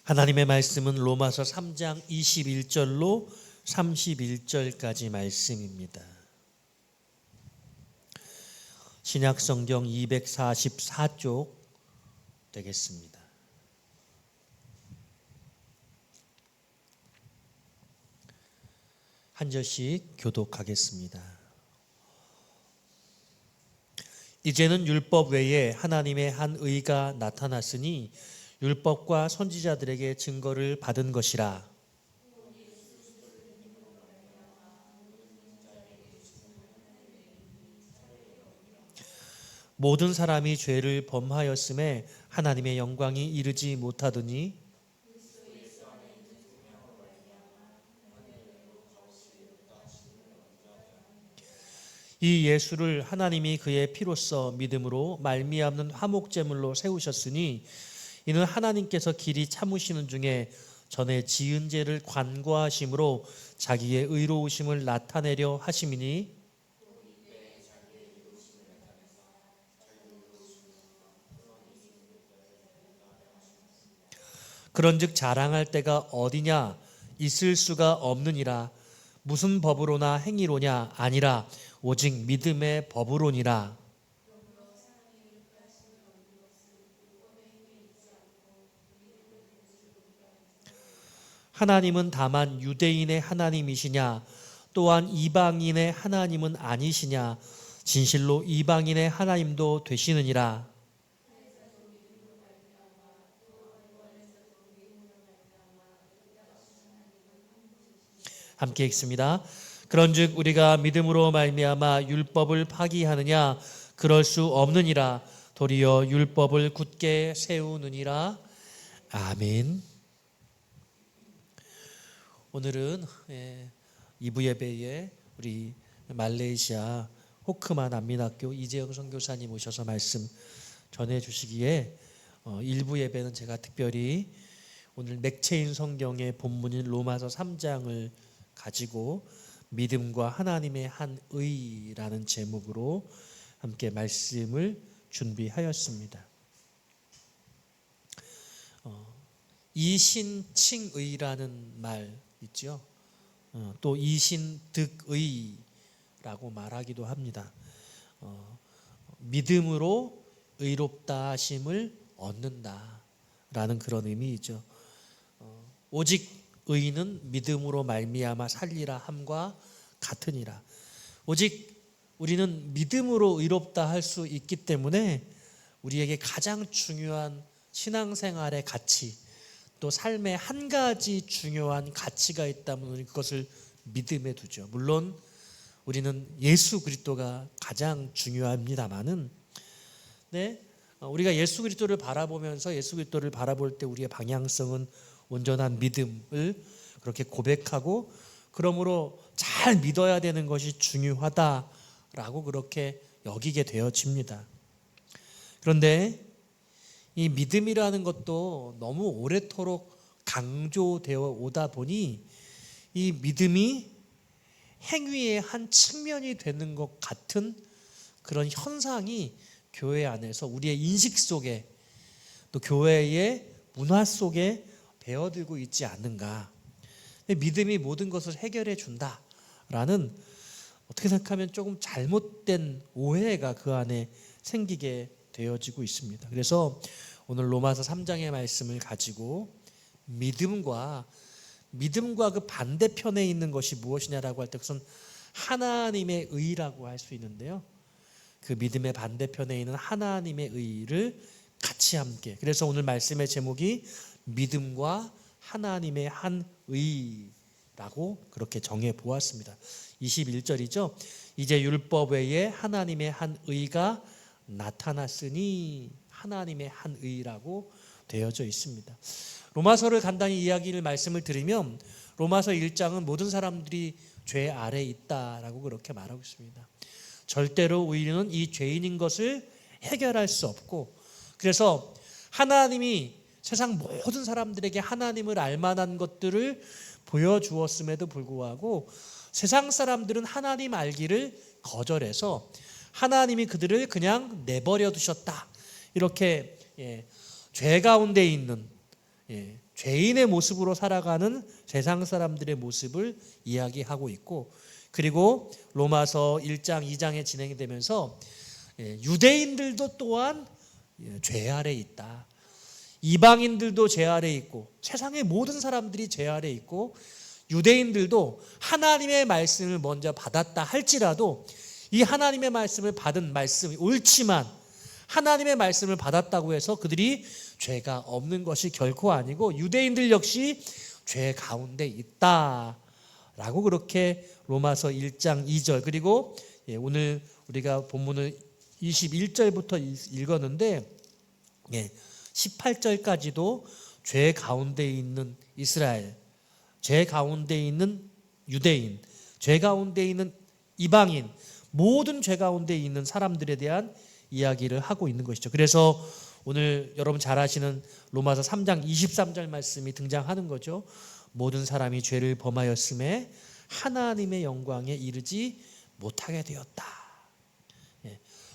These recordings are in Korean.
하나님의 말씀은 로마서 3장 21절로 31절까지 말씀입니다. 신약성경 244쪽 되겠습니다. 한 절씩 교독하겠습니다. 이제는 율법 외에 하나님의 한 의가 나타났으니 율법과 선지자들에게 증거를 받은 것이라. 모든 사람이 죄를 범하였음에 하나님의 영광이 이르지 못하더니 이 예수를 하나님이 그의 피로써 믿음으로 말미암는 화목제물로 세우셨으니 이는 하나님께서 길이 참으시는 중에 전에 지은 죄를 관과하심으로 자기의 의로우심을 나타내려 하심이니 그런즉 자랑할 때가 어디냐 있을 수가 없느니라. 무슨 법으로나 행위로냐 아니라 오직 믿음의 법으로니라. 하나님은 다만 유대인의 하나님이시냐 또한 이방인의 하나님은 아니시냐 진실로 이방인의 하나님도 되시느니라. 함께 읽습니다. 그런즉 우리가 믿음으로 말미암아 율법을 파기하느냐 그럴 수 없느니라. 도리어 율법을 굳게 세우느니라. 아멘. 오늘은 2부 예배에 우리 말레이시아 호크만 안민학교 이재영 선교사님 오셔서 말씀 전해주시기에 1부 예배는 제가 특별히 오늘 맥체인 성경의 본문인 로마서 3장을 가지고 믿음과 하나님의 한 의라는 제목으로 함께 말씀을 준비하였습니다. 이신칭의라는 말 있죠. 또 이신득의라고 말하기도 합니다. 믿음으로 의롭다 하심을 얻는다라는 그런 의미이죠. 오직 의는 믿음으로 말미암아 살리라 함과 같으니라. 오직 우리는 믿음으로 의롭다 할 수 있기 때문에 우리에게 가장 중요한 신앙생활의 가치, 또 삶의 한 가지 중요한 가치가 있다면 그것을 믿음에 두죠. 물론 우리는 예수 그리스도가 가장 중요합니다마는 우리가 예수 그리스도를 바라보면서 예수 그리스도를 바라볼 때 우리의 방향성은 온전한 믿음을 그렇게 고백하고 그러므로 잘 믿어야 되는 것이 중요하다라고 그렇게 여기게 되어집니다. 그런데 이 믿음이라는 것도 너무 오래도록 강조되어 오다 보니 이 믿음이 행위의 한 측면이 되는 것 같은 그런 현상이 교회 안에서 우리의 인식 속에 또 교회의 문화 속에 배어들고 있지 않는가. 믿음이 모든 것을 해결해 준다라는 어떻게 생각하면 조금 잘못된 오해가 그 안에 생기게 되어지고 있습니다. 그래서 오늘 로마서 3장의 말씀을 가지고 믿음과 그 반대편에 있는 것이 무엇이냐라고 할 때 그것은 하나님의 의라고 할 수 있는데요. 그 믿음의 반대편에 있는 하나님의 의를 같이 함께. 그래서 오늘 말씀의 제목이 믿음과 하나님의 한 의라고 그렇게 정해 보았습니다. 21절이죠. 이제 율법 외에 하나님의 한 의가 나타났으니 하나님의 한 의라고 되어져 있습니다. 로마서를 간단히 말씀을 드리면 로마서 1장은 모든 사람들이 죄 아래에 있다라고 그렇게 말하고 있습니다. 절대로 우리는 이 죄인인 것을 해결할 수 없고 그래서 하나님이 세상 모든 사람들에게 하나님을 알만한 것들을 보여주었음에도 불구하고 세상 사람들은 하나님 알기를 거절해서 하나님이 그들을 그냥 내버려 두셨다. 이렇게 죄 가운데 있는 죄인의 모습으로 살아가는 세상 사람들의 모습을 이야기하고 있고, 그리고 로마서 1장 2장에 진행이 되면서 유대인들도 또한 죄 아래 있다. 이방인들도 죄 아래 있고 세상의 모든 사람들이 죄 아래 있고 유대인들도 하나님의 말씀을 먼저 받았다 할지라도 이 하나님의 말씀을 받은 말씀이 옳지만 하나님의 말씀을 받았다고 해서 그들이 죄가 없는 것이 결코 아니고 유대인들 역시 죄 가운데 있다라고 그렇게 로마서 1장 2절 그리고 오늘 우리가 본문을 21절부터 읽었는데 18절까지도 죄 가운데 있는 이스라엘, 죄 가운데 있는 유대인, 죄 가운데 있는 이방인, 모든 죄 가운데 있는 사람들에 대한 이야기를 하고 있는 것이죠. 그래서 오늘 여러분 잘 아시는 로마서 3장 23절 말씀이 등장하는 거죠. 모든 사람이 죄를 범하였음에 하나님의 영광에 이르지 못하게 되었다.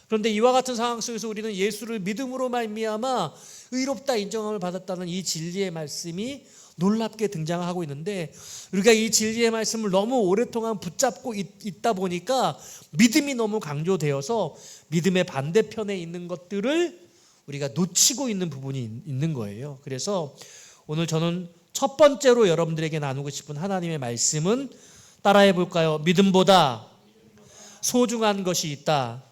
그런데 이와 같은 상황 속에서 우리는 예수를 믿음으로 말미암아 의롭다 인정함을 받았다는 이 진리의 말씀이 놀랍게 등장하고 있는데 우리가 이 진리의 말씀을 너무 오랫동안 붙잡고 있다 보니까 믿음이 너무 강조되어서 믿음의 반대편에 있는 것들을 우리가 놓치고 있는 부분이 있는 거예요. 그래서 오늘 저는 첫 번째로 여러분들에게 나누고 싶은 하나님의 말씀은 따라해 볼까요? 믿음보다 소중한 것이 있다.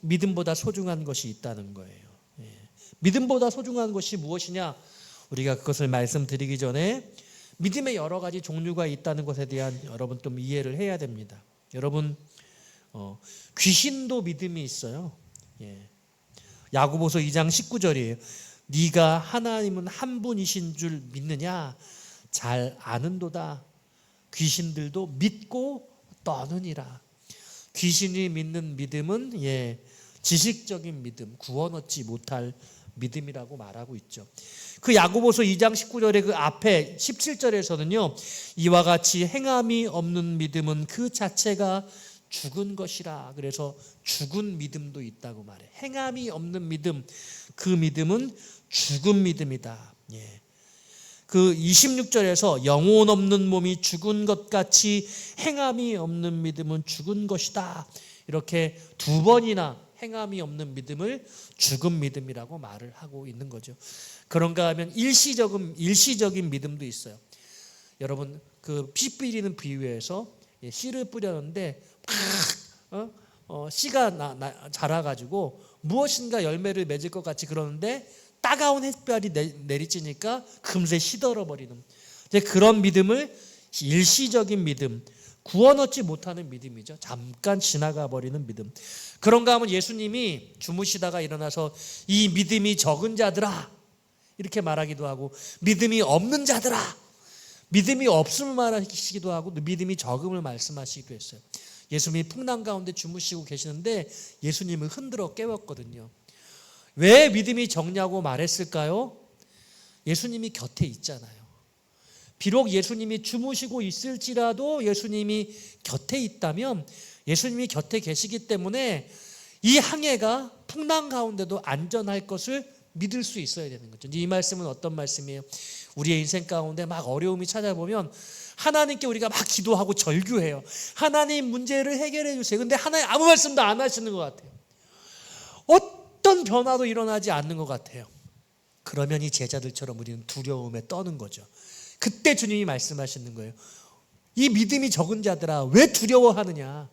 믿음보다 소중한 것이 있다는 거예요. 믿음보다 소중한 것이 무엇이냐? 우리가 그것을 말씀드리기 전에 믿음의 여러 가지 종류가 있다는 것에 대한 여러분 좀 이해를 해야 됩니다. 여러분 귀신도 믿음이 있어요. 야고보서 2장 19절이에요. 네가 하나님은 한 분이신 줄 믿느냐? 잘 아는도다. 귀신들도 믿고 떠느니라. 귀신이 믿는 믿음은 지식적인 믿음, 구원 얻지 못할 믿음이라고 말하고 있죠. 그 야고보서 2장 19절의 그 앞에 17절에서는요. 이와 같이 행함이 없는 믿음은 그 자체가 죽은 것이라. 그래서 죽은 믿음도 있다고 말해. 행함이 없는 믿음, 그 믿음은 죽은 믿음이다. 그 26절에서 영혼 없는 몸이 죽은 것 같이 행함이 없는 믿음은 죽은 것이다. 이렇게 두 번이나 행함이 없는 믿음을 죽은 믿음이라고 말을 하고 있는 거죠. 그런가 하면 일시적인 믿음도 있어요. 여러분 그 씨 뿌리는 비유에서 씨를 뿌렸는데 씨가 자라가지고 무엇인가 열매를 맺을 것 같이 그러는데 따가운 햇볕이 내리쬐니까 금세 시들어버리는 그런 믿음을 일시적인 믿음, 구원 얻지 못하는 믿음이죠. 잠깐 지나가 버리는 믿음. 그런가 하면 예수님이 주무시다가 일어나서 이 믿음이 적은 자들아 이렇게 말하기도 하고 믿음이 없는 자들아 믿음이 없음을 말하시기도 하고 믿음이 적음을 말씀하시기도 했어요. 예수님이 풍랑 가운데 주무시고 계시는데 예수님을 흔들어 깨웠거든요. 왜 믿음이 적냐고 말했을까요? 예수님이 곁에 있잖아요. 비록 예수님이 주무시고 있을지라도 예수님이 곁에 있다면 예수님이 곁에 계시기 때문에 이 항해가 풍랑 가운데도 안전할 것을 믿을 수 있어야 되는 거죠. 이 말씀은 어떤 말씀이에요? 우리의 인생 가운데 막 어려움이 찾아보면 하나님께 우리가 막 기도하고 절규해요. 하나님 문제를 해결해 주세요. 근데 하나님 아무 말씀도 안 하시는 것 같아요. 어떤 변화도 일어나지 않는 것 같아요. 그러면 이 제자들처럼 우리는 두려움에 떠는 거죠. 그때 주님이 말씀하시는 거예요. 이 믿음이 적은 자들아 왜 두려워하느냐?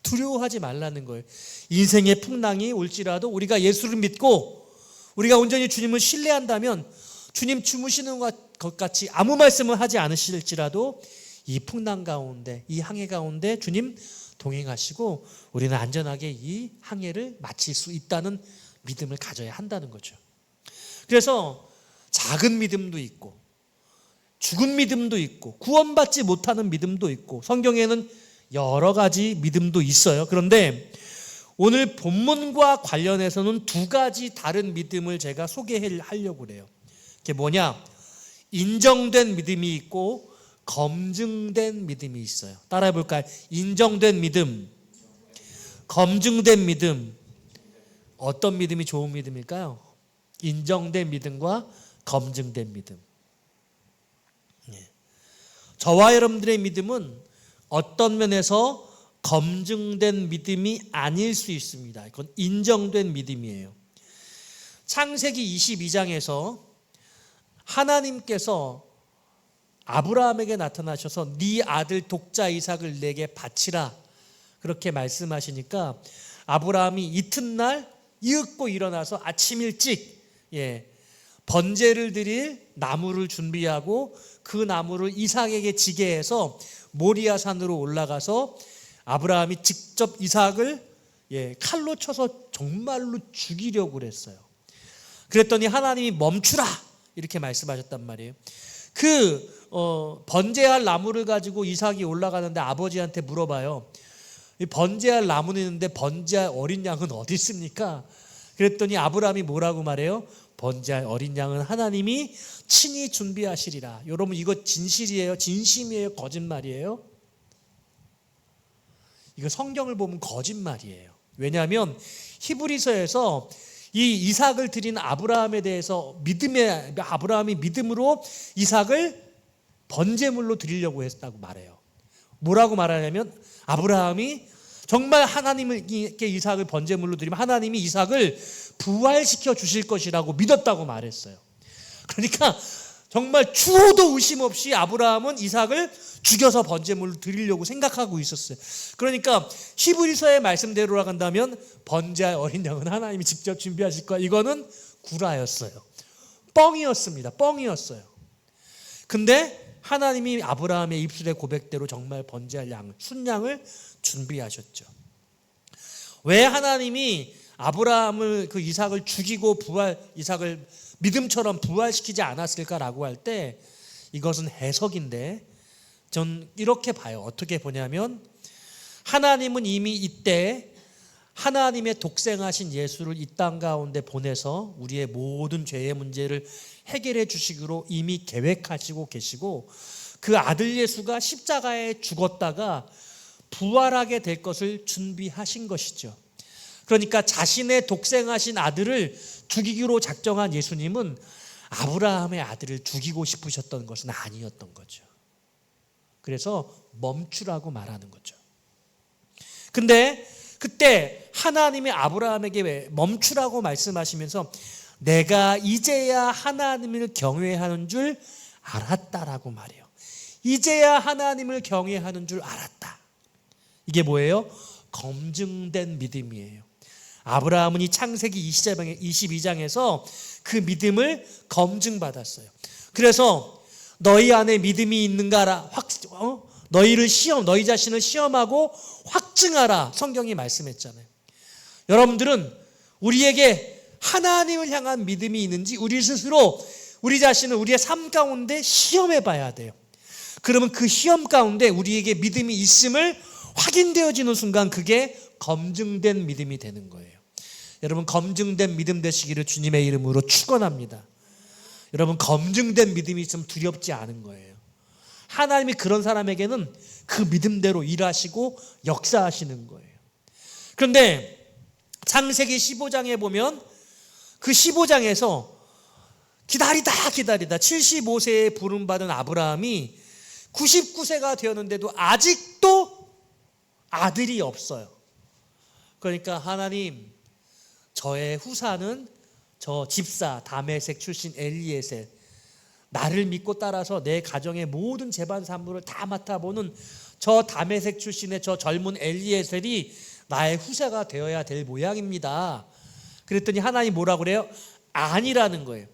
두려워하지 말라는 거예요. 인생의 풍랑이 올지라도 우리가 예수를 믿고 우리가 온전히 주님을 신뢰한다면 주님 주무시는 것 같이 아무 말씀을 하지 않으실지라도 이 풍랑 가운데 이 항해 가운데 주님 동행하시고 우리는 안전하게 이 항해를 마칠 수 있다는 믿음을 가져야 한다는 거죠. 그래서 작은 믿음도 있고 죽은 믿음도 있고 구원받지 못하는 믿음도 있고 성경에는 여러 가지 믿음도 있어요. 그런데 오늘 본문과 관련해서는 두 가지 다른 믿음을 제가 소개하려고 해요. 그게 뭐냐? 인정된 믿음이 있고 검증된 믿음이 있어요. 따라해 볼까요? 인정된 믿음, 검증된 믿음. 어떤 믿음이 좋은 믿음일까요? 인정된 믿음과 검증된 믿음. 저와 여러분들의 믿음은 어떤 면에서 검증된 믿음이 아닐 수 있습니다. 이건 인정된 믿음이에요. 창세기 22장에서 하나님께서 아브라함에게 나타나셔서 네 아들 독자 이삭을 내게 바치라 그렇게 말씀하시니까 아브라함이 이튿날 이윽고 일어나서 아침 일찍 번제를 드릴 나무를 준비하고 그 나무를 이삭에게 지게 해서 모리아 산으로 올라가서 아브라함이 직접 이삭을 칼로 쳐서 정말로 죽이려고 그랬어요. 그랬더니 하나님이 멈추라 이렇게 말씀하셨단 말이에요. 번제할 나무를 가지고 이삭이 올라가는데 아버지한테 물어봐요. 번제할 나무는 있는데 번제할 어린 양은 어디 있습니까? 그랬더니 아브라함이 뭐라고 말해요? 번제할 어린 양은 하나님이 친히 준비하시리라. 여러분 이거 진실이에요? 진심이에요? 거짓말이에요? 이거 성경을 보면 거짓말이에요. 왜냐하면 히브리서에서 이 이삭을 드린 아브라함에 대해서 아브라함이 믿음으로 이삭을 번제물로 드리려고 했다고 말해요. 뭐라고 말하냐면 아브라함이 정말 하나님께 이삭을 번제물로 드리면 하나님이 이삭을 부활시켜 주실 것이라고 믿었다고 말했어요. 그러니까 정말 추호도 의심 없이 아브라함은 이삭을 죽여서 번제물로 드리려고 생각하고 있었어요. 그러니까 히브리서의 말씀대로 간다면 번제할 어린 양은 하나님이 직접 준비하실 거야. 이거는 구라였어요. 뻥이었습니다. 뻥이었어요. 근데 하나님이 아브라함의 입술의 고백대로 정말 번제할 양, 순양을 준비하셨죠. 왜 하나님이 아브라함을 그 이삭을 죽이고 이삭을 믿음처럼 부활시키지 않았을까라고 할 때 이것은 해석인데 전 이렇게 봐요. 어떻게 보냐면 하나님은 이미 이때 하나님의 독생하신 예수를 이 땅 가운데 보내서 우리의 모든 죄의 문제를 해결해 주시기로 이미 계획하시고 계시고 그 아들 예수가 십자가에 죽었다가 부활하게 될 것을 준비하신 것이죠. 그러니까 자신의 독생하신 아들을 죽이기로 작정한 예수님은 아브라함의 아들을 죽이고 싶으셨던 것은 아니었던 거죠. 그래서 멈추라고 말하는 거죠. 근데 그때 하나님이 아브라함에게 왜 멈추라고 말씀하시면서 내가 이제야 하나님을 경외하는 줄 알았다라고 말해요. 이제야 하나님을 경외하는 줄 알았다. 이게 뭐예요? 검증된 믿음이에요. 아브라함은 이 창세기 22장에서 그 믿음을 검증받았어요. 그래서 너희 안에 믿음이 있는가라 너희 자신을 시험하고 확증하라 성경이 말씀했잖아요. 여러분들은 우리에게 하나님을 향한 믿음이 있는지 우리 스스로 우리 자신을 우리의 삶 가운데 시험해 봐야 돼요. 그러면 그 시험 가운데 우리에게 믿음이 있음을 확인되어지는 순간 그게 검증된 믿음이 되는 거예요. 여러분 검증된 믿음 되시기를 주님의 이름으로 축원합니다. 여러분 검증된 믿음이 있으면 두렵지 않은 거예요. 하나님이 그런 사람에게는 그 믿음대로 일하시고 역사하시는 거예요. 그런데 창세기 15장에 보면 그 15장에서 기다리다 75세에 부름받은 아브라함이 99세가 되었는데도 아직도 아들이 없어요. 그러니까 하나님 저의 후사는 저 집사 다메섹 출신 엘리에셀 나를 믿고 따라서 내 가정의 모든 재반 산물을 다 맡아보는 저 다메섹 출신의 저 젊은 엘리에셀이 나의 후사가 되어야 될 모양입니다. 그랬더니 하나님 뭐라고 그래요? 아니라는 거예요.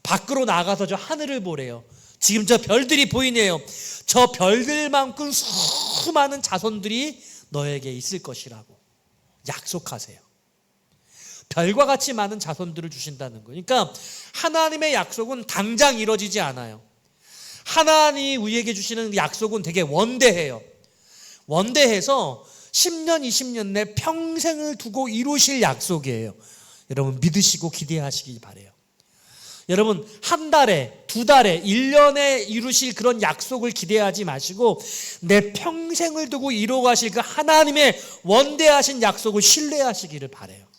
밖으로 나가서 저 하늘을 보래요. 지금 저 별들이 보이네요. 저 별들만큼 수많은 자손들이 너에게 있을 것이라고 약속하세요. 별과 같이 많은 자손들을 주신다는 거예요. 그러니까 하나님의 약속은 당장 이루어지지 않아요. 하나님이 우리에게 주시는 약속은 되게 원대해요. 원대해서 10년, 20년 내 평생을 두고 이루실 약속이에요. 여러분 믿으시고 기대하시기 바라요. 여러분 한 달에, 두 달에, 1년에 이루실 그런 약속을 기대하지 마시고 내 평생을 두고 이루어가실 그 하나님의 원대하신 약속을 신뢰하시기를 바라요.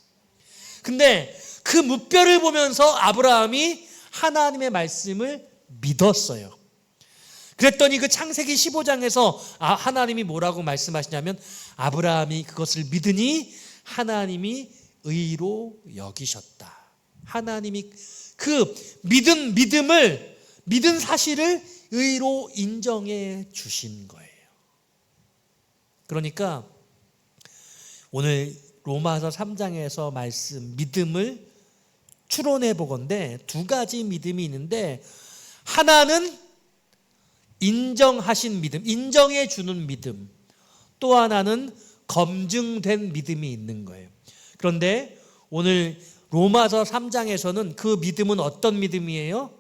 근데 그 무뼈를 보면서 아브라함이 하나님의 말씀을 믿었어요. 그랬더니 그 창세기 15장에서 하나님이 뭐라고 말씀하시냐면 아브라함이 그것을 믿으니 하나님이 의로 여기셨다. 하나님이 그 믿은 사실을 의로 인정해 주신 거예요. 그러니까 오늘 로마서 3장에서 말씀 믿음을 추론해 보건대 두 가지 믿음이 있는데, 하나는 인정하신 믿음, 인정해 주는 믿음, 또 하나는 검증된 믿음이 있는 거예요. 그런데 오늘 로마서 3장에서는 그 믿음은 어떤 믿음이에요?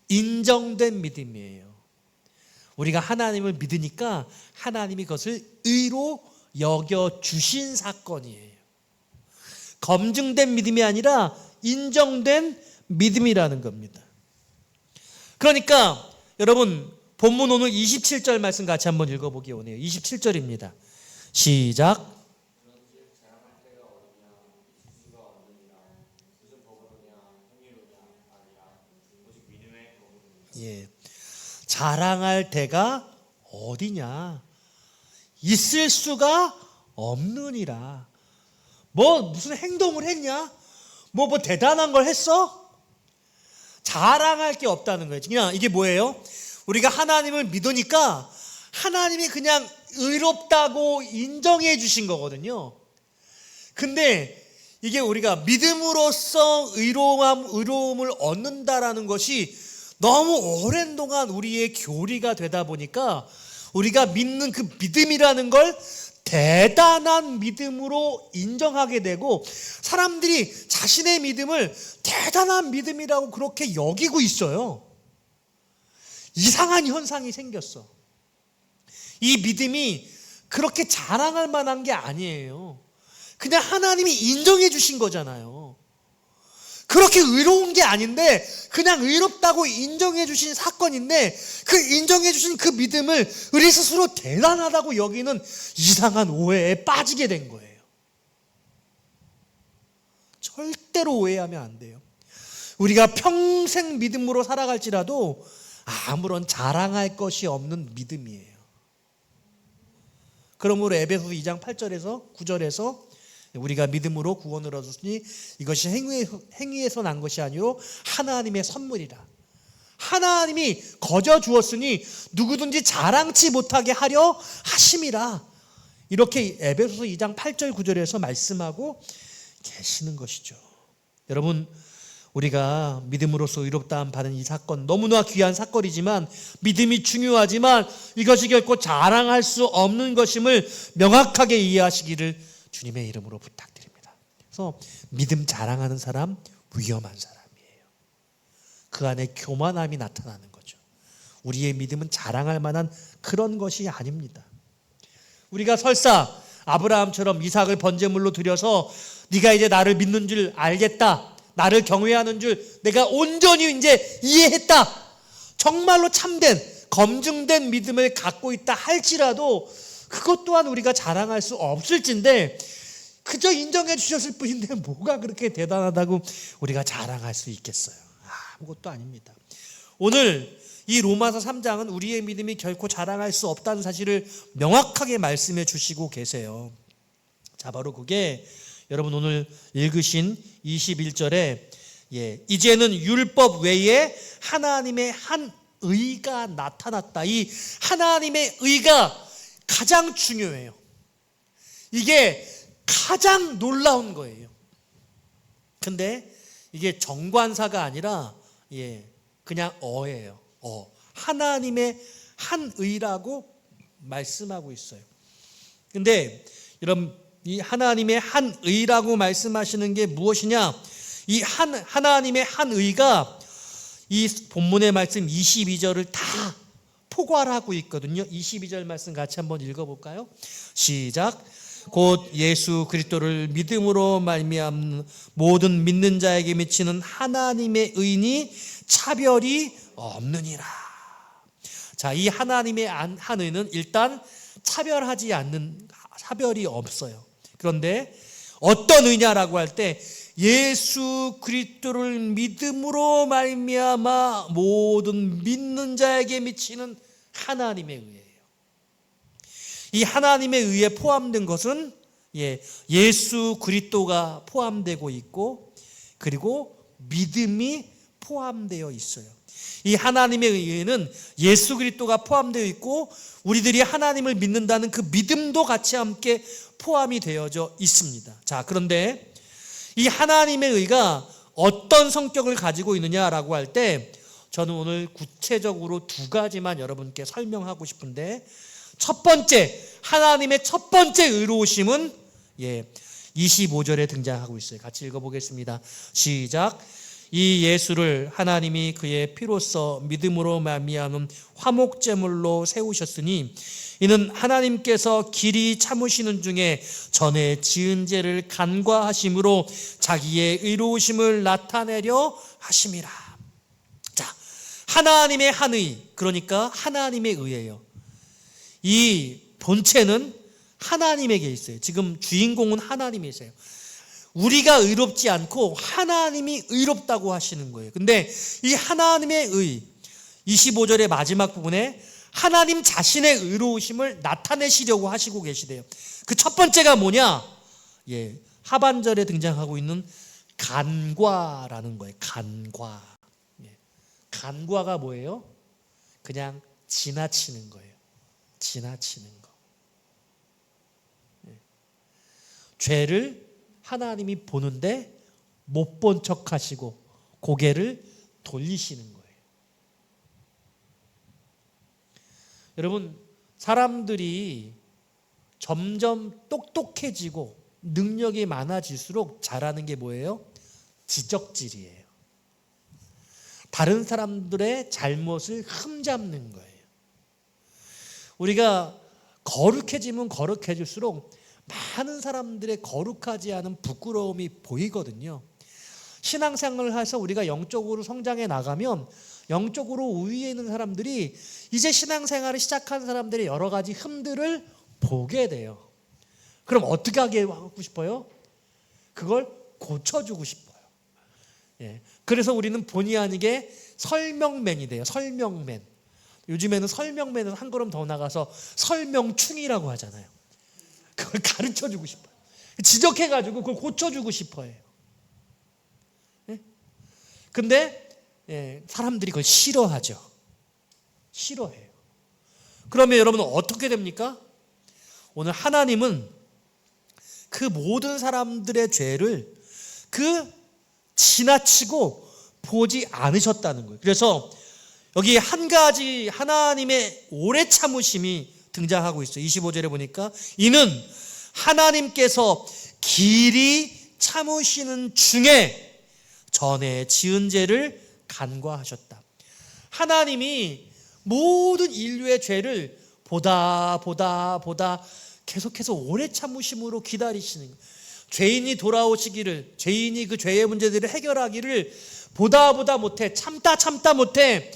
인정된 믿음이에요. 우리가 하나님을 믿으니까 하나님이 그것을 의로 여겨주신 사건이에요. 검증된 믿음이 아니라 인정된 믿음이라는 겁니다. 그러니까 여러분, 본문 오늘 27절 말씀 같이 한번 읽어보기 원해요. 27절입니다. 시작. 예, 자랑할 때가 어디냐? 있을 수가 없느니라. 무슨 행동을 했냐? 뭐 대단한 걸 했어? 자랑할 게 없다는 거예요. 그냥 이게 뭐예요? 우리가 하나님을 믿으니까 하나님이 그냥 의롭다고 인정해 주신 거거든요. 근데 이게 우리가 믿음으로써 의로움을 얻는다라는 것이 너무 오랜 동안 우리의 교리가 되다 보니까 우리가 믿는 그 믿음이라는 걸 대단한 믿음으로 인정하게 되고, 사람들이 자신의 믿음을 대단한 믿음이라고 그렇게 여기고 있어요. 이상한 현상이 생겼어. 이 믿음이 그렇게 자랑할 만한 게 아니에요. 그냥 하나님이 인정해 주신 거잖아요. 그렇게 의로운 게 아닌데 그냥 의롭다고 인정해 주신 사건인데, 그 인정해 주신 그 믿음을 우리 스스로 대단하다고 여기는 이상한 오해에 빠지게 된 거예요. 절대로 오해하면 안 돼요. 우리가 평생 믿음으로 살아갈지라도 아무런 자랑할 것이 없는 믿음이에요. 그러므로 에베소서 2장 8절에서 9절에서 우리가 믿음으로 구원을 얻었으니 이것이 행위에서 난 것이 아니요 하나님의 선물이라. 하나님이 거저 주었으니 누구든지 자랑치 못하게 하려 하심이라. 이렇게 에베소서 2장 8절 9절에서 말씀하고 계시는 것이죠. 여러분, 우리가 믿음으로써 의롭다함 받은 이 사건, 너무나 귀한 사건이지만, 믿음이 중요하지만 이것이 결코 자랑할 수 없는 것임을 명확하게 이해하시기를 주님의 이름으로 부탁드립니다. 그래서 믿음 자랑하는 사람 위험한 사람이에요. 그 안에 교만함이 나타나는 거죠. 우리의 믿음은 자랑할 만한 그런 것이 아닙니다. 우리가 설사 아브라함처럼 이삭을 번제물로 드려서 네가 이제 나를 믿는 줄 알겠다, 나를 경외하는 줄 내가 온전히 이제 이해했다, 정말로 참된 검증된 믿음을 갖고 있다 할지라도 그것 또한 우리가 자랑할 수 없을진데, 그저 인정해 주셨을 뿐인데 뭐가 그렇게 대단하다고 우리가 자랑할 수 있겠어요? 아무것도 아닙니다. 오늘 이 로마서 3장은 우리의 믿음이 결코 자랑할 수 없다는 사실을 명확하게 말씀해 주시고 계세요. 자, 바로 그게 여러분 오늘 읽으신 21절에 이제는 율법 외에 하나님의 한 의가 나타났다. 이 하나님의 의가 가장 중요해요. 이게 가장 놀라운 거예요. 근데 이게 정관사가 아니라 그냥 어예요. 하나님의 한 의라고 말씀하고 있어요. 근데 여러분, 이 하나님의 한 의라고 말씀하시는 게 무엇이냐? 이 하나님의 한 의가 이 본문의 말씀 22절을 다 포괄하고 있거든요. 22절 말씀 같이 한번 읽어볼까요? 시작. 곧 예수 그리스도를 믿음으로 말미암는 모든 믿는 자에게 미치는 하나님의 의니 차별이 없느니라. 자, 이 하나님의 한 의는 일단 차별이 없어요. 그런데 어떤 의냐라고 할 때 예수 그리스도를 믿음으로 말미암아 모든 믿는 자에게 미치는 하나님의 의예요. 이 하나님의 의에 포함된 것은 예수 그리스도가 포함되고 있고 그리고 믿음이 포함되어 있어요. 이 하나님의 의에는 예수 그리스도가 포함되어 있고 우리들이 하나님을 믿는다는 그 믿음도 같이 함께 포함이 되어져 있습니다. 자, 그런데 이 하나님의 의가 어떤 성격을 가지고 있느냐라고 할 때 저는 오늘 구체적으로 두 가지만 여러분께 설명하고 싶은데, 첫 번째, 하나님의 첫 번째 의로우심은 25절에 등장하고 있어요. 같이 읽어보겠습니다. 시작. 이 예수를 하나님이 그의 피로써 믿음으로 말미암은 화목제물로 세우셨으니 이는 하나님께서 길이 참으시는 중에 전에 지은 죄를 간과하심으로 자기의 의로우심을 나타내려 하심이라. 자, 하나님의 한의, 그러니까 하나님의 의예요. 이 본체는 하나님에게 있어요. 지금 주인공은 하나님이세요. 우리가 의롭지 않고 하나님이 의롭다고 하시는 거예요. 근데 이 하나님의 의, 25절의 마지막 부분에 하나님 자신의 의로우심을 나타내시려고 하시고 계시대요. 그 첫 번째가 뭐냐? 하반절에 등장하고 있는 간과라는 거예요. 간과. 간과가 뭐예요? 그냥 지나치는 거예요. 지나치는 거. 죄를 하나님이 보는데 못 본 척 하시고 고개를 돌리시는 거예요. 여러분, 사람들이 점점 똑똑해지고 능력이 많아질수록 잘하는 게 뭐예요? 지적질이에요. 다른 사람들의 잘못을 흠잡는 거예요. 우리가 거룩해지면 거룩해질수록 많은 사람들의 거룩하지 않은 부끄러움이 보이거든요. 신앙생활을 해서 우리가 영적으로 성장해 나가면 영적으로 우위에 있는 사람들이 이제 신앙생활을 시작한 사람들의 여러 가지 흠들을 보게 돼요. 그럼 어떻게 하고 싶어요? 그걸 고쳐주고 싶어요. 그래서 우리는 본의 아니게 설명맨이 돼요. 설명맨. 요즘에는 설명맨은 한 걸음 더 나가서 설명충이라고 하잖아요. 그걸 가르쳐주고 싶어요. 지적해가지고 그걸 고쳐주고 싶어요. 근데 사람들이 그걸 싫어하죠. 싫어해요. 그러면 여러분 어떻게 됩니까? 오늘 하나님은 그 모든 사람들의 죄를 지나치고 보지 않으셨다는 거예요. 그래서 여기 한 가지 하나님의 오래 참으심이 등장하고 있어요. 25절에 보니까 이는 하나님께서 길이 참으시는 중에 전에 지은 죄를 간과하셨다. 하나님이 모든 인류의 죄를 보다 계속해서 오래 참으심으로 기다리시는 거예요. 죄인이 돌아오시기를, 죄인이 그 죄의 문제들을 해결하기를 보다 못해, 참다 못해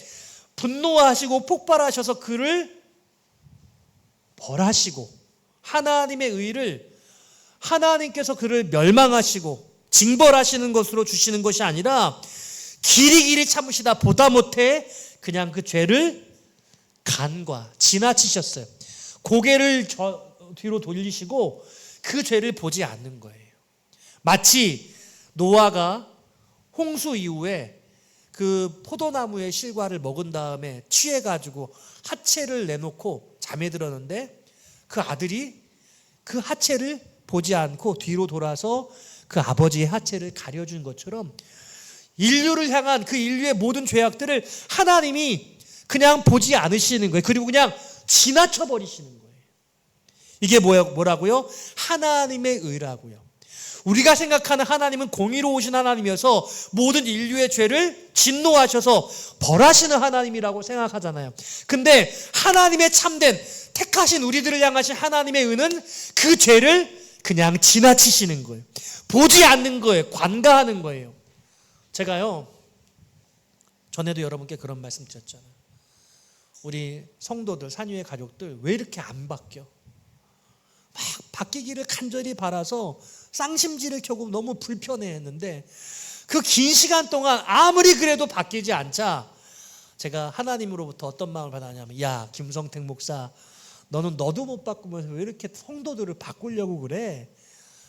분노하시고 폭발하셔서 그를 벌하시고, 하나님의 의를 하나님께서 그를 멸망하시고 징벌하시는 것으로 주시는 것이 아니라 길이 참으시다 보다 못해 그냥 그 죄를 지나치셨어요. 고개를 뒤로 돌리시고 그 죄를 보지 않는 거예요. 마치 노아가 홍수 이후에 그 포도나무의 실과를 먹은 다음에 취해가지고 하체를 내놓고 잠에 들었는데 그 아들이 그 하체를 보지 않고 뒤로 돌아서 그 아버지의 하체를 가려준 것처럼 인류를 향한 그 인류의 모든 죄악들을 하나님이 그냥 보지 않으시는 거예요. 그리고 그냥 지나쳐버리시는 거예요. 이게 뭐라고요? 하나님의 의라고요. 우리가 생각하는 하나님은 공의로우신 하나님이어서 모든 인류의 죄를 진노하셔서 벌하시는 하나님이라고 생각하잖아요. 근데 하나님의 참된 택하신 우리들을 향하신 하나님의 의는 그 죄를 그냥 지나치시는 거예요. 보지 않는 거예요. 관가하는 거예요. 제가요, 전에도 여러분께 그런 말씀 드렸잖아요. 우리 성도들, 산유의 가족들 왜 이렇게 안 바뀌어? 막 바뀌기를 간절히 바라서 쌍심지를 켜고 너무 불편해했는데 그 긴 시간 동안 아무리 그래도 바뀌지 않자 제가 하나님으로부터 어떤 마음을 받았냐면, 야, 김성택 목사, 너도 못 바꾸면서 왜 이렇게 성도들을 바꾸려고 그래?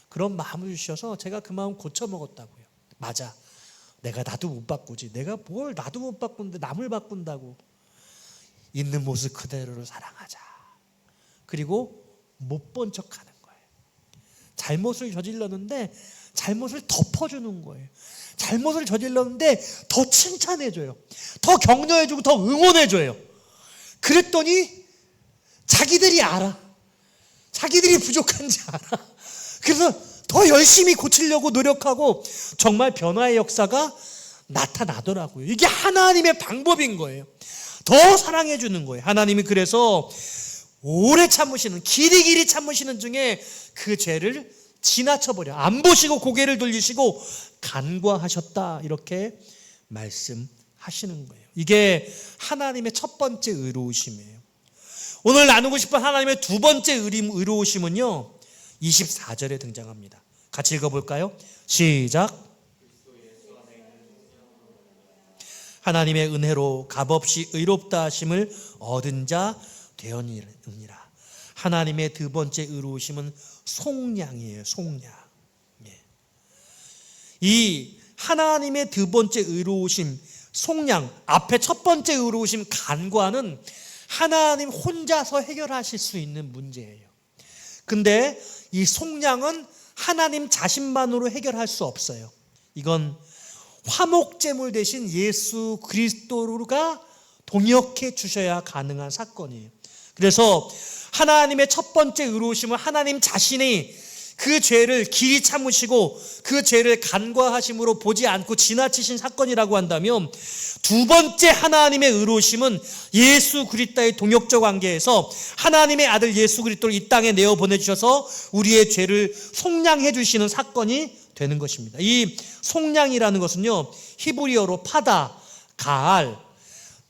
그런 마음을 주셔서 제가 그 마음 고쳐먹었다고요. 맞아, 나도 못 바꾸지. 내가 뭘 나도 못 바꾸는데 남을 바꾼다고. 있는 모습 그대로를 사랑하자. 그리고 못 본 척하는 거예요. 잘못을 저질렀는데 잘못을 덮어주는 거예요. 잘못을 저질렀는데 더 칭찬해줘요. 더 격려해주고 더 응원해줘요. 그랬더니 자기들이 알아. 자기들이 부족한지 알아. 그래서 더 열심히 고치려고 노력하고 정말 변화의 역사가 나타나더라고요. 이게 하나님의 방법인 거예요. 더 사랑해주는 거예요. 하나님이 그래서 오래 참으시는, 길이 참으시는 중에 그 죄를 지나쳐버려 안 보시고 고개를 돌리시고 간과하셨다, 이렇게 말씀하시는 거예요. 이게 하나님의 첫 번째 의로우심이에요. 오늘 나누고 싶은 하나님의 두 번째 의로우심은요, 24절에 등장합니다. 같이 읽어볼까요? 시작. 하나님의 은혜로 값없이 의롭다 하심을 얻은 자 되었느니라. 하나님의 두 번째 의로우심은 속량이에요. 속량. 이 하나님의 두 번째 의로우심, 속량, 앞에 첫 번째 의로우심, 간과는 하나님 혼자서 해결하실 수 있는 문제예요. 근데 이 속량은 하나님 자신만으로 해결할 수 없어요. 이건 화목제물 대신 예수 그리스도가 동역해 주셔야 가능한 사건이에요. 그래서 하나님의 첫 번째 의로우심은 하나님 자신이 그 죄를 길이 참으시고 그 죄를 간과하심으로 보지 않고 지나치신 사건이라고 한다면, 두 번째 하나님의 의로우심은 예수 그리스도의 동역적 관계에서 하나님의 아들 예수 그리스도를 이 땅에 내어 보내주셔서 우리의 죄를 속량해 주시는 사건이 되는 것입니다. 이 속량이라는 것은요, 히브리어로 파다, 가알,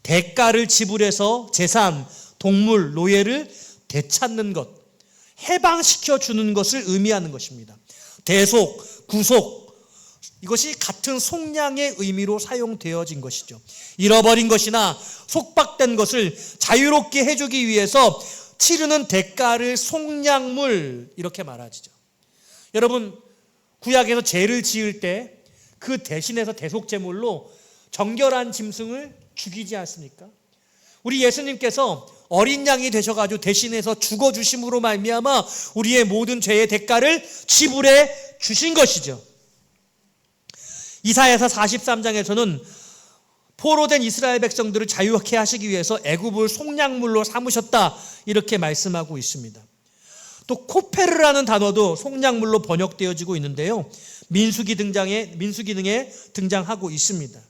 대가를 지불해서 재산, 동물, 노예를 되찾는 것, 해방시켜 주는 것을 의미하는 것입니다. 대속, 구속, 이것이 같은 속량의 의미로 사용되어진 것이죠. 잃어버린 것이나 속박된 것을 자유롭게 해주기 위해서 치르는 대가를 속량물, 이렇게 말하죠. 여러분, 구약에서 죄를 지을 때 그 대신해서 대속제물로 정결한 짐승을 죽이지 않습니까? 우리 예수님께서 어린 양이 되셔가지고 대신해서 죽어주심으로 말미암아 우리의 모든 죄의 대가를 지불해 주신 것이죠. 이사야서 43장에서는 포로된 이스라엘 백성들을 자유케 하시기 위해서 애굽을 속량물로 삼으셨다, 이렇게 말씀하고 있습니다. 또 코페르라는 단어도 속량물로 번역되어지고 있는데요, 민수기 등에 등장하고 있습니다.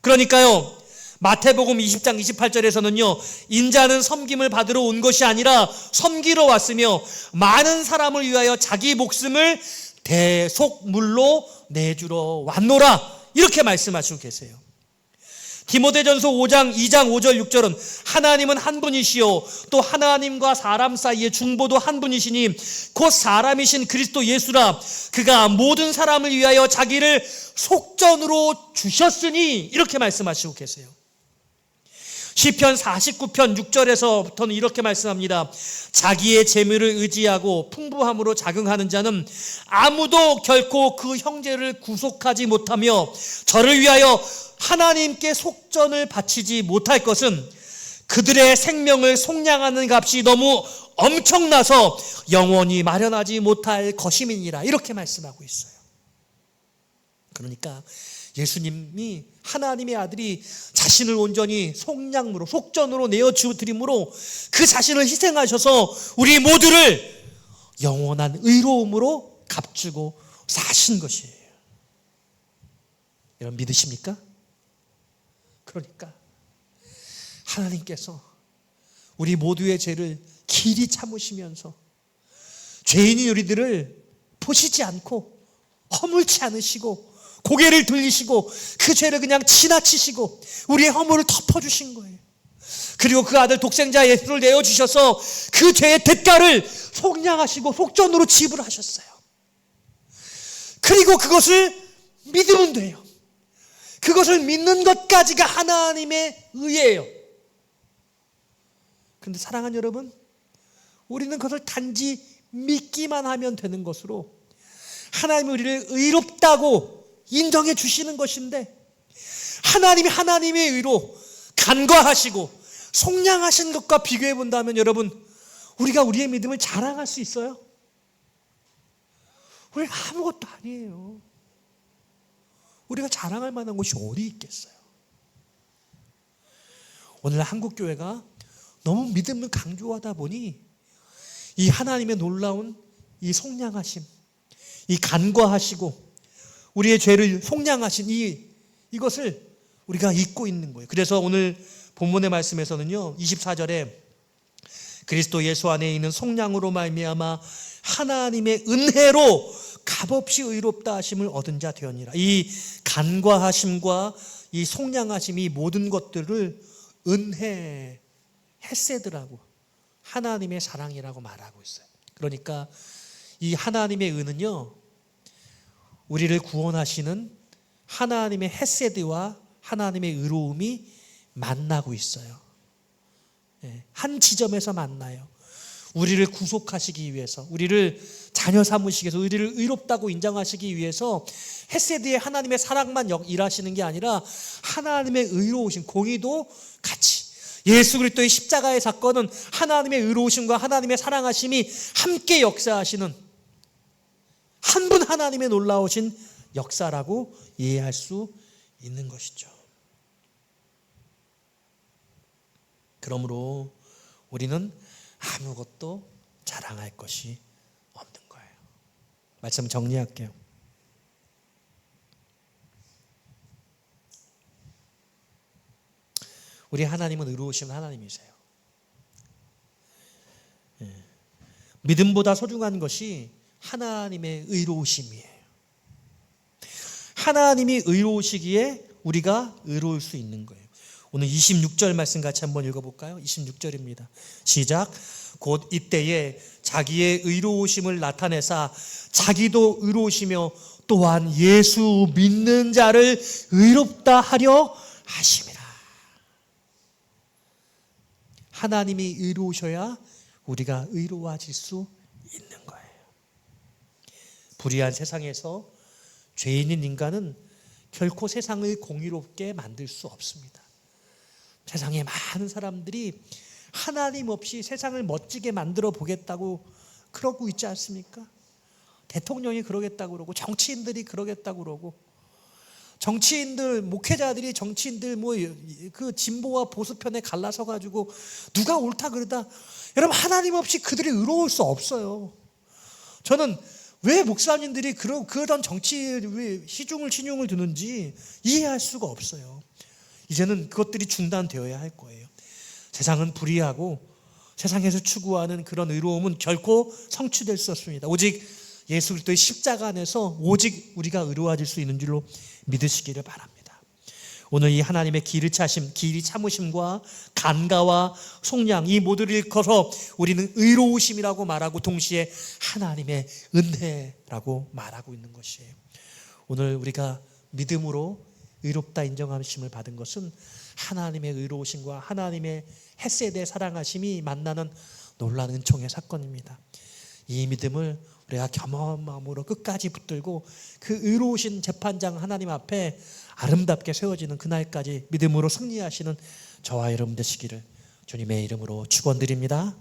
그러니까요, 마태복음 20장 28절에서는요, 인자는 섬김을 받으러 온 것이 아니라 섬기러 왔으며 많은 사람을 위하여 자기 목숨을 대속물로 내주러 왔노라, 이렇게 말씀하시고 계세요. 디모데전서 5장 2장 5절 6절은 하나님은 한 분이시요 또 하나님과 사람 사이의 중보도 한 분이시니 곧 사람이신 그리스도 예수라. 그가 모든 사람을 위하여 자기를 속전으로 주셨으니, 이렇게 말씀하시고 계세요. 시편 49편 6절에서부터는 이렇게 말씀합니다. 자기의 재물을 의지하고 풍부함으로 자긍하는 자는 아무도 결코 그 형제를 구속하지 못하며 저를 위하여 하나님께 속전을 바치지 못할 것은 그들의 생명을 속량하는 값이 너무 엄청나서 영원히 마련하지 못할 것임이니라, 이렇게 말씀하고 있어요. 그러니까 예수님이, 하나님의 아들이 자신을 온전히 속량으로, 속전으로 내어드림으로 그 자신을 희생하셔서 우리 모두를 영원한 의로움으로 값주고 사신 것이에요. 여러분 믿으십니까? 그러니까 하나님께서 우리 모두의 죄를 길이 참으시면서 죄인인 우리들을 보시지 않고 허물지 않으시고 고개를 돌리시고 그 죄를 그냥 지나치시고 우리의 허물을 덮어주신 거예요. 그리고 그 아들 독생자 예수를 내어주셔서 그 죄의 대가를 속량하시고 속전으로 지불하셨어요. 그리고 그것을 믿으면 돼요. 그것을 믿는 것까지가 하나님의 의예요. 그런데 사랑하는 여러분, 우리는 그것을 단지 믿기만 하면 되는 것으로 하나님이 우리를 의롭다고 인정해 주시는 것인데, 하나님이 하나님의 의로 간과하시고 속량하신 것과 비교해 본다면 여러분, 우리가 우리의 믿음을 자랑할 수 있어요? 우리 아무것도 아니에요. 우리가 자랑할 만한 곳이 어디 있겠어요? 오늘 한국교회가 너무 믿음을 강조하다 보니 이 하나님의 놀라운 이 속량하심, 이 간과하시고 우리의 죄를 속량하신 이것을 우리가 잊고 있는 거예요. 그래서 오늘 본문의 말씀에서는요, 24절에 그리스도 예수 안에 있는 속량으로 말미암아 하나님의 은혜로 값없이 의롭다 하심을 얻은 자 되었니라. 이 간과하심과 이 속량하심이 모든 것들을 은혜, 헤세드라고, 하나님의 사랑이라고 말하고 있어요. 그러니까 이 하나님의 은은요, 우리를 구원하시는 하나님의 헤세드와 하나님의 의로움이 만나고 있어요. 한 지점에서 만나요. 우리를 구속하시기 위해서, 우리를 자녀 삼으시기 위해서, 우리를 의롭다고 인정하시기 위해서 헤세드의 하나님의 사랑만 일하시는 게 아니라 하나님의 의로우심, 공의도 같이, 예수 그리스도의 십자가의 사건은 하나님의 의로우심과 하나님의 사랑하심이 함께 역사하시는 한 분 하나님의 놀라우신 역사라고 이해할 수 있는 것이죠. 그러므로 우리는 아무것도 자랑할 것이 없는 거예요. 말씀 정리할게요. 우리 하나님은 의로우신 하나님이세요. 믿음보다 소중한 것이 하나님의 의로우심이에요. 하나님이 의로우시기에 우리가 의로울 수 있는 거예요. 오늘 26절 말씀 같이 한번 읽어볼까요? 26절입니다. 시작. 곧 이때에 자기의 의로우심을 나타내사 자기도 의로우시며 또한 예수 믿는 자를 의롭다 하려 하심이라. 하나님이 의로우셔야 우리가 의로워질 수 있는 거예요. 불의한 세상에서 죄인인 인간은 결코 세상을 공의롭게 만들 수 없습니다. 세상에 많은 사람들이 하나님 없이 세상을 멋지게 만들어 보겠다고 그러고 있지 않습니까? 대통령이 그러겠다고 그러고, 정치인들이 그러겠다고 그러고, 정치인들, 목회자들이 정치인들 그 진보와 보수편에 갈라서 가지고 누가 옳다 그러다, 여러분 하나님 없이 그들이 의로울 수 없어요. 저는 왜 목사님들이 그런 정치에 시중을 신용을 두는지 이해할 수가 없어요. 이제는 그것들이 중단되어야 할 거예요. 세상은 불의하고 세상에서 추구하는 그런 의로움은 결코 성취될 수 없습니다. 오직 예수 그리스도의 십자가 안에서 오직 우리가 의로워질 수 있는 줄로 믿으시기를 바랍니다. 오늘 이 하나님의 길이 참으심과 간가와 속량, 이 모두를 일컬어 우리는 의로우심이라고 말하고 동시에 하나님의 은혜라고 말하고 있는 것이에요. 오늘 우리가 믿음으로 의롭다 인정하심을 받은 것은 하나님의 의로우심과 하나님의 헤세드의 사랑하심이 만나는 놀라운 은총의 사건입니다. 이 믿음을 우리가 겸허한 마음으로 끝까지 붙들고 그 의로우신 재판장 하나님 앞에 아름답게 세워지는 그날까지 믿음으로 승리하시는 저와 여러분 되시기를 주님의 이름으로 축원드립니다.